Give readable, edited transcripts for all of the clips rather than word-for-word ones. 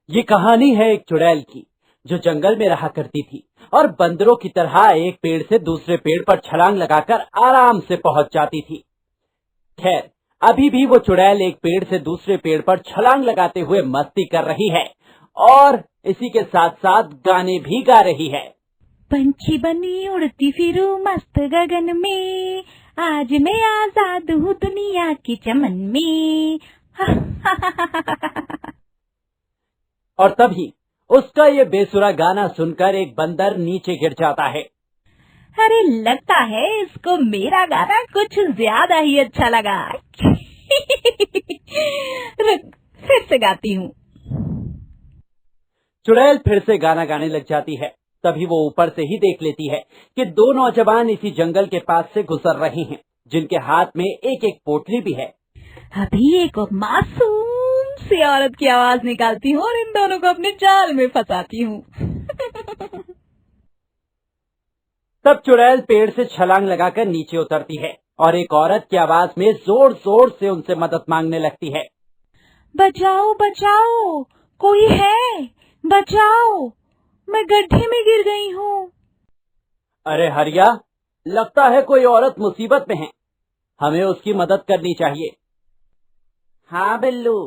ये कहानी है एक चुड़ैल की जो जंगल में रहा करती थी और बंदरों की तरह एक पेड़ से दूसरे पेड़ पर छलांग लगाकर आराम से पहुंच जाती थी। खैर, अभी भी वो चुड़ैल एक पेड़ से दूसरे पेड़ पर छलांग लगाते हुए मस्ती कर रही है और इसी के साथ साथ गाने भी गा रही है। पंछी बनी उड़ती फिरूं मस्त गगन में, आज मैं आजाद हूँ दुनिया के चमन में। और तभी उसका ये बेसुरा गाना सुनकर एक बंदर नीचे गिर जाता है। अरे लगता है इसको मेरा गाना कुछ ज्यादा ही अच्छा लगा। रुक, फिर से गाती हूँ। चुड़ैल फिर से गाना गाने लग जाती है। तभी वो ऊपर से ही देख लेती है कि दो नौजवान इसी जंगल के पास से गुजर रहे हैं, जिनके हाथ में एक एक पोटली भी है। अभी एक मासूम सी औरत की आवाज निकालती हूँ और इन दोनों को अपने जाल में फंसाती हूँ। तब चुड़ैल पेड़ से छलांग लगाकर नीचे उतरती है और एक औरत की आवाज में जोर जोर से उनसे मदद मांगने लगती है। बचाओ बचाओ, कोई है, बचाओ, मैं गड्ढे में गिर गई हूँ। अरे हरिया, लगता है कोई औरत मुसीबत में है, हमें उसकी मदद करनी चाहिए। हाँ बिल्लू,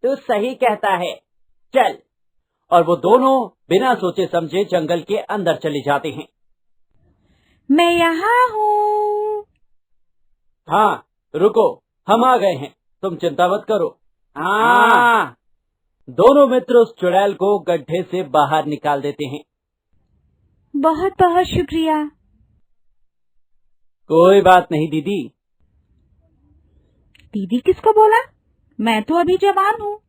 तू सही कहता है, चल। और वो दोनों बिना सोचे समझे जंगल के अंदर चले जाते हैं। मैं यहाँ हूँ। हाँ रुको, हम आ गए हैं, तुम चिंता मत करो। हाँ। दोनों मित्र उस चुड़ैल को गड्ढे से बाहर निकाल देते हैं। बहुत बहुत शुक्रिया। कोई बात नहीं दीदी। दीदी किसको बोला? मैं तो अभी जवान हूँ।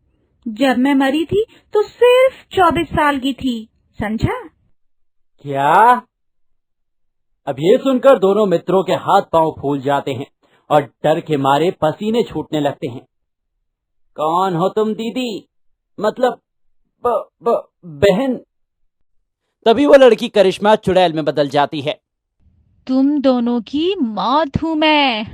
जब मैं मरी थी तो सिर्फ 24 साल की थी, समझा? क्या? अब ये सुनकर दोनों मित्रों के हाथ पांव फूल जाते हैं और डर के मारे पसीने छूटने लगते हैं। कौन हो तुम दीदी? मतलब बहन? तभी वो लड़की करिश्मा चुड़ैल में बदल जाती है। तुम दोनों की मौत हूँ मैं।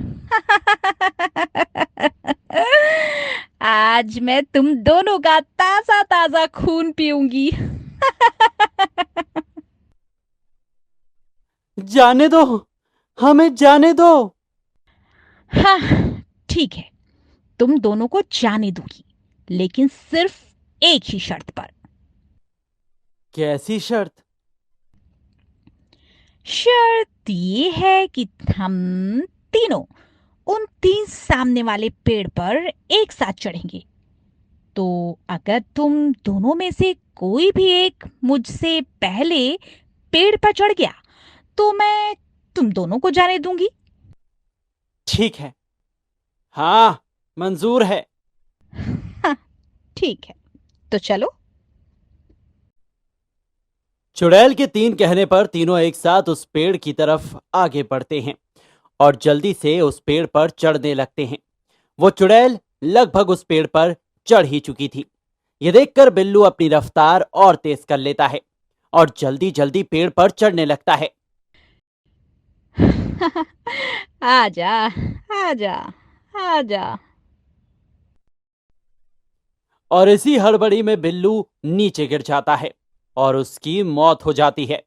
आज मैं तुम दोनों का ताजा ताजा खून पीऊंगी। जाने दो, हमें जाने दो। हाँ ठीक है, तुम दोनों को जाने दूंगी, लेकिन सिर्फ एक ही शर्त पर। कैसी शर्त? शर्त ये है कि हम तीनों उन 3 सामने वाले पेड़ पर एक साथ चढ़ेंगे। तो अगर तुम दोनों में से कोई भी एक मुझसे पहले पेड़ पर चढ़ गया तो मैं तुम दोनों को जाने दूंगी। ठीक है, हाँ मंजूर है। हाँ ठीक है, तो चलो। चुड़ैल के 3 कहने पर तीनों एक साथ उस पेड़ की तरफ आगे बढ़ते हैं और जल्दी से उस पेड़ पर चढ़ने लगते हैं। वो चुड़ैल लगभग उस पेड़ पर चढ़ ही चुकी थी। ये देखकर बिल्लू अपनी रफ्तार और तेज कर लेता है और जल्दी जल्दी पेड़ पर चढ़ने लगता है। आजा आजा आजा। और इसी हड़बड़ी में बिल्लू नीचे गिर जाता है और उसकी मौत हो जाती है।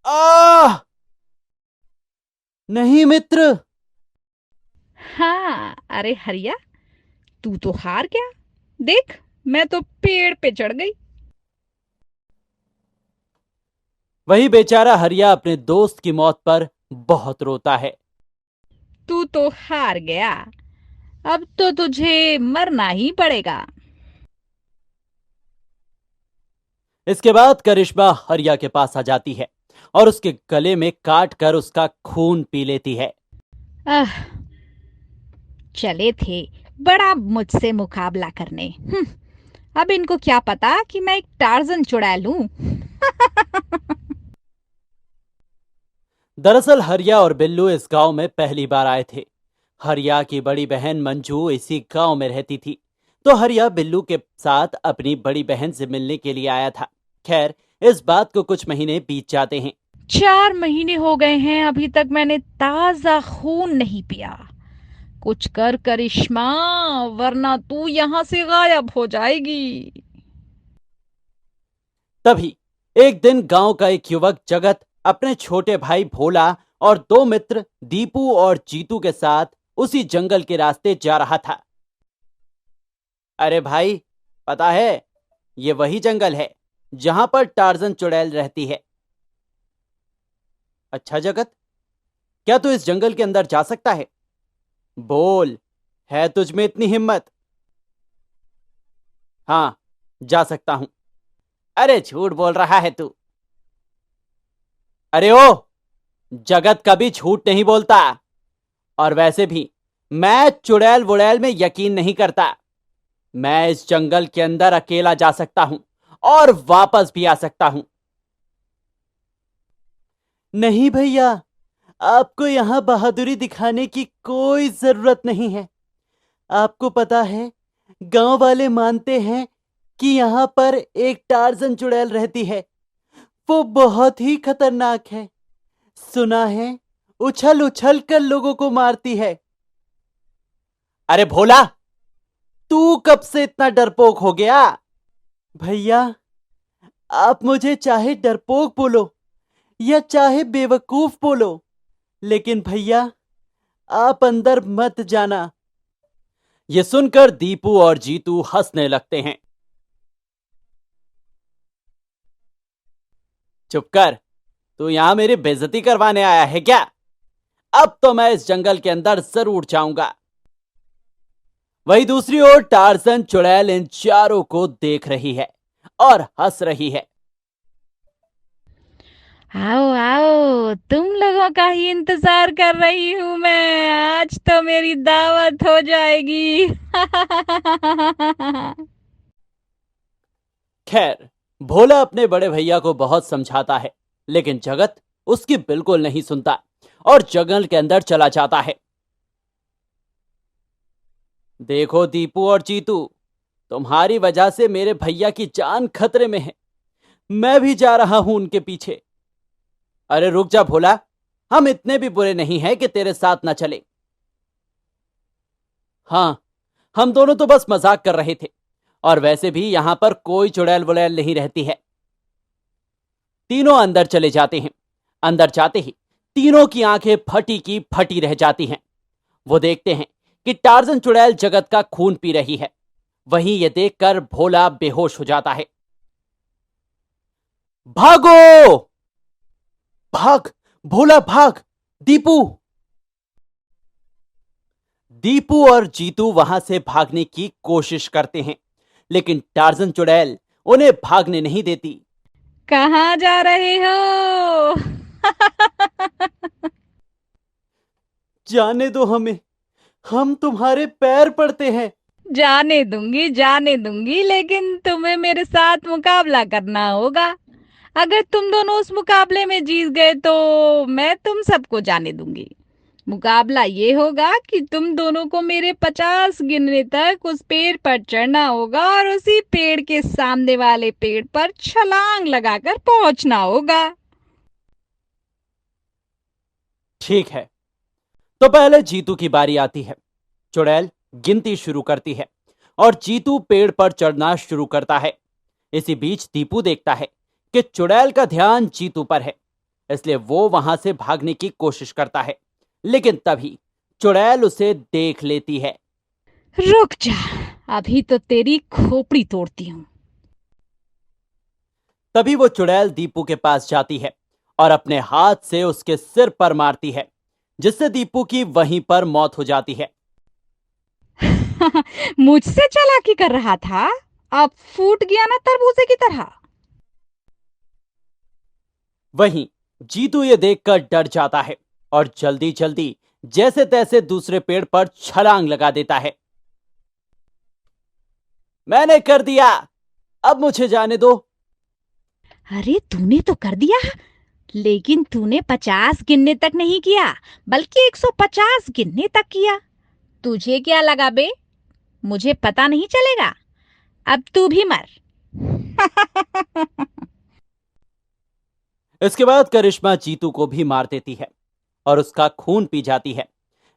आह! नहीं मित्र। हाँ, अरे हरिया, तू तो हार गया। देख, मैं तो पेड़ पे चढ़ गई। वही बेचारा हरिया अपने दोस्त की मौत पर बहुत रोता है। तू तो हार गया, अब तो तुझे मरना ही पड़ेगा। इसके बाद करिश्मा हरिया के पास आ जाती है और उसके गले में काट कर उसका खून पी लेती है। आह, चले थे बड़ा मुझसे मुकाबला करने। अब इनको क्या पता कि मैं एक टार्जन चुड़ैल हूं। दरअसल हरिया और बिल्लू इस गांव में पहली बार आए थे। हरिया की बड़ी बहन मंजू इसी गांव में रहती थी, तो हरिया बिल्लू के साथ अपनी बड़ी बहन से मिलने के लिए आया था। खैर, इस बात को कुछ महीने बीत जाते हैं। 4 महीने हो गए हैं, अभी तक मैंने ताजा खून नहीं पिया। कुछ कर करिश्मा, वरना तू यहाँ से गायब हो जाएगी। तभी एक दिन गांव का एक युवक जगत अपने छोटे भाई भोला और दो मित्र दीपू और जीतू के साथ उसी जंगल के रास्ते जा रहा था। अरे भाई, पता है, ये वही जंगल है जहां पर टार्जन चुड़ैल रहती है। अच्छा जगत, क्या तू इस जंगल के अंदर जा सकता है? बोल, है तुझ में इतनी हिम्मत? हाँ, जा सकता हूं। अरे झूठ बोल रहा है तू। अरे ओ, जगत कभी झूठ नहीं बोलता। और वैसे भी मैं चुड़ैल वुड़ैल में यकीन नहीं करता। मैं इस जंगल के अंदर अकेला जा सकता हूं और वापस भी आ सकता हूं। नहीं भैया, आपको यहां बहादुरी दिखाने की कोई जरूरत नहीं है। आपको पता है, गांव वाले मानते हैं कि यहां पर एक टार्जन चुड़ैल रहती है। वो बहुत ही खतरनाक है। सुना है, उछल उछल कर लोगों को मारती है। अरे भोला, तू कब से इतना डरपोक हो गया? भैया, आप मुझे चाहे डरपोक बोलो या चाहे बेवकूफ बोलो, लेकिन भैया, आप अंदर मत जाना। ये सुनकर दीपू और जीतू हंसने लगते हैं। चुप कर, तू यहां मेरी बेइज्जती करवाने आया है क्या? अब तो मैं इस जंगल के अंदर जरूर जाऊंगा। वहीं दूसरी ओर टार्जन चुड़ैल इन चारों को देख रही है और हंस रही है। आओ आओ, तुम लोगों का ही इंतजार कर रही हूँ मैं। आज तो मेरी दावत हो जाएगी। खैर, भोला अपने बड़े भैया को बहुत समझाता है, लेकिन जगत उसकी बिल्कुल नहीं सुनता और जंगल के अंदर चला जाता है। देखो दीपू और जीतू, तुम्हारी वजह से मेरे भैया की जान खतरे में है। मैं भी जा रहा हूं उनके पीछे। अरे रुक जा भोला, हम इतने भी बुरे नहीं हैं कि तेरे साथ ना चले। हाँ, हम दोनों तो बस मजाक कर रहे थे, और वैसे भी यहां पर कोई चुड़ैल वुड़ैल नहीं रहती है। तीनों अंदर चले जाते हैं। अंदर जाते ही तीनों की आंखें फटी की फटी रह जाती हैं। वो देखते हैं कि टार्जन चुड़ैल जगत का खून पी रही है। वहीं ये देखकर भोला बेहोश हो जाता है। भागो! भाग भोला, भाग! दीपू! दीपू और जीतू वहां से भागने की कोशिश करते हैं, लेकिन टार्जन चुड़ैल उन्हें भागने नहीं देती। कहाँ जा रहे हो? जाने दो हमें, हम तुम्हारे पैर पड़ते हैं। जाने दूंगी, लेकिन तुम्हें मेरे साथ मुकाबला करना होगा। अगर तुम दोनों उस मुकाबले में जीत गए तो मैं तुम सबको जाने दूंगी। मुकाबला ये होगा कि तुम दोनों को मेरे 50 गिनने तक उस पेड़ पर चढ़ना होगा और उसी पेड़ के सामने वाले पेड़ पर छलांग लगाकर पहुंचना होगा। ठीक है, तो पहले जीतू की बारी आती है। चुड़ैल गिनती शुरू करती है और जीतू पेड़ पर चढ़ना शुरू करता है। इसी बीच दीपू देखता है कि चुड़ैल का ध्यान जीतू पर है, इसलिए वो वहां से भागने की कोशिश करता है, लेकिन तभी चुड़ैल उसे देख लेती है। रुक जा, अभी तो तेरी खोपड़ी तोड़ती हूँ। तभी वो चुड़ैल दीपू के पास जाती है और अपने हाथ से उसके सिर पर मारती है, जिससे दीपू की वहीं पर मौत हो जाती है। मुझसे चालाकी कर रहा था, अब फूट गया ना तरबूजे की तरह। वहीं जीतू ये देखकर डर जाता है और जल्दी जल्दी जैसे तैसे दूसरे पेड़ पर छलांग लगा देता है। मैंने कर दिया, अब मुझे जाने दो। अरे तूने तो कर दिया, लेकिन तूने 50 गिनने तक नहीं किया, बल्कि 150 गिनने तक किया। तुझे क्या लगा बे, मुझे पता नहीं चलेगा? अब तू भी मर। इसके बाद करिश्मा जीतू को भी मार देती है और उसका खून पी जाती है।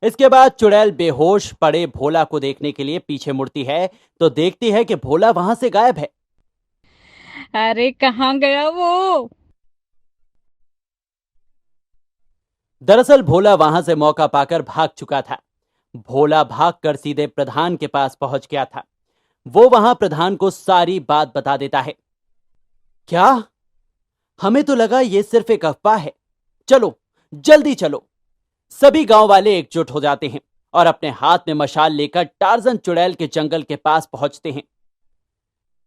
इसके बाद चुड़ैल बेहोश पड़े भोला को देखने के लिए पीछे मुड़ती है, तो देखती है कि भोला वहां से गायब है। अरे कहाँ गया वो? दरअसल भोला वहां से मौका पाकर भाग चुका था। भोला भागकर सीधे प्रधान के पास पहुंच गया था। वो वहां प्रधान को सारी बात बता देता है। क्या? हमें तो लगा ये सिर्फ एक अफवाह है। चलो, जल्दी चलो। सभी गांव वाले एकजुट हो जाते हैं और अपने हाथ में मशाल लेकर टार्जन चुड़ैल के जंगल के पास पहुंचते हैं।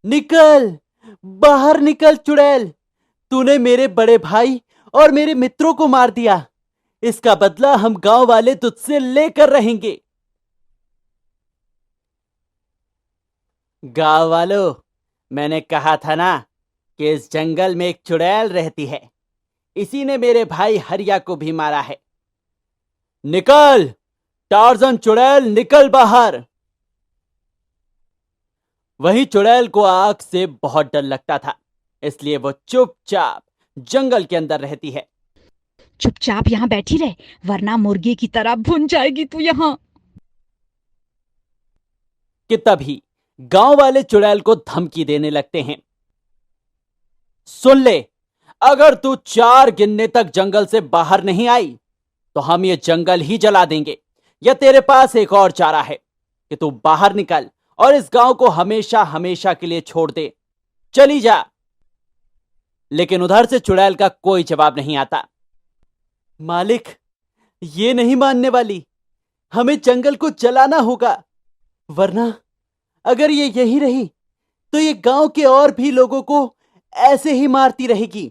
निकल, बाहर निकल चुड़ैल। तूने मेरे बड़े भाई और मेरे मित्रों को मार दिया। इसका बदला हम गांव वाले तुझसे लेकर रहेंगे। गांव वालों, मैंने कहा था ना कि इस जंगल में एक चुड़ैल रहती है। इसी ने मेरे भाई हरिया को भी मारा है। निकल टार्जन चुड़ैल, निकल बाहर। वही चुड़ैल को आग से बहुत डर लगता था, इसलिए वो चुपचाप जंगल के अंदर रहती है। चुपचाप यहाँ बैठी रहे, वरना मुर्गी की तरह भुन जाएगी तू यहाँ। कि तभी गांव वाले चुड़ैल को धमकी देने लगते हैं। सुन ले, अगर तू 4 गिनने तक जंगल से बाहर नहीं आई तो हम ये जंगल ही जला देंगे। या तेरे पास एक और चारा है कि तू बाहर निकल और इस गांव को हमेशा हमेशा के लिए छोड़ दे। चली जा। लेकिन उधर से चुड़ैल का कोई जवाब नहीं आता। मालिक, ये नहीं मानने वाली। हमें जंगल को जलाना होगा, वरना अगर ये यही रही तो ये गांव के और भी लोगों को ऐसे ही मारती रहेगी।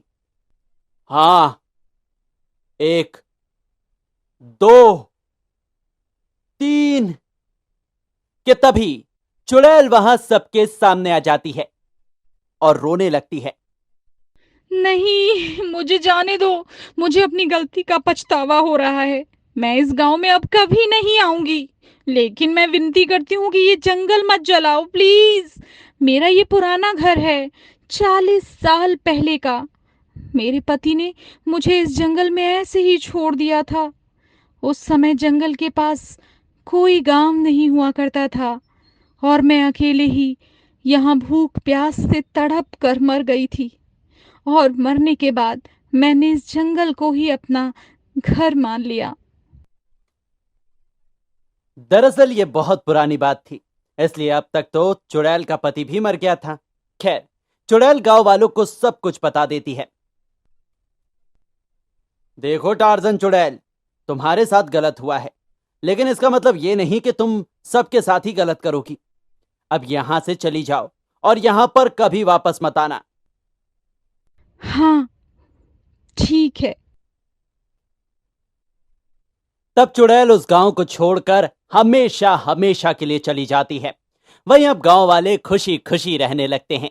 हाँ, 1 2 3। कि तभी चुड़ैल वहां सबके सामने आ जाती है और रोने लगती है। नहीं, मुझे जाने दो। मुझे अपनी गलती का पछतावा हो रहा है। मैं इस गांव में अब कभी नहीं आऊंगी। लेकिन मैं विनती करती हूँ कि ये जंगल मत जलाओ प्लीज। मेरा ये पुराना घर है, 40 साल पहले का। मेरे पति ने मुझे इस जंगल में ऐसे ही छोड़ दिया था। उस समय जंगल के पास कोई गांव नहीं हुआ करता था और मैं अकेले ही यहाँ भूख प्यास से तड़प कर मर गई थी। और मरने के बाद मैंने इस जंगल को ही अपना घर मान लिया। दरअसल ये बहुत पुरानी बात थी, इसलिए अब तक तो चुड़ैल का पति भी मर गया था। खैर, चुड़ैल गांव वालों को सब कुछ बता देती है। देखो टार्जन चुड़ैल, तुम्हारे साथ गलत हुआ है, लेकिन इसका मतलब ये नहीं कि तुम सबके साथ ही गलत करोगी। अब यहां से चली जाओ और यहां पर कभी वापस मत आना। हाँ, ठीक है। तब चुड़ैल उस गांव को छोड़कर हमेशा हमेशा के लिए चली जाती है। वहीं अब गांव वाले खुशी खुशी रहने लगते हैं।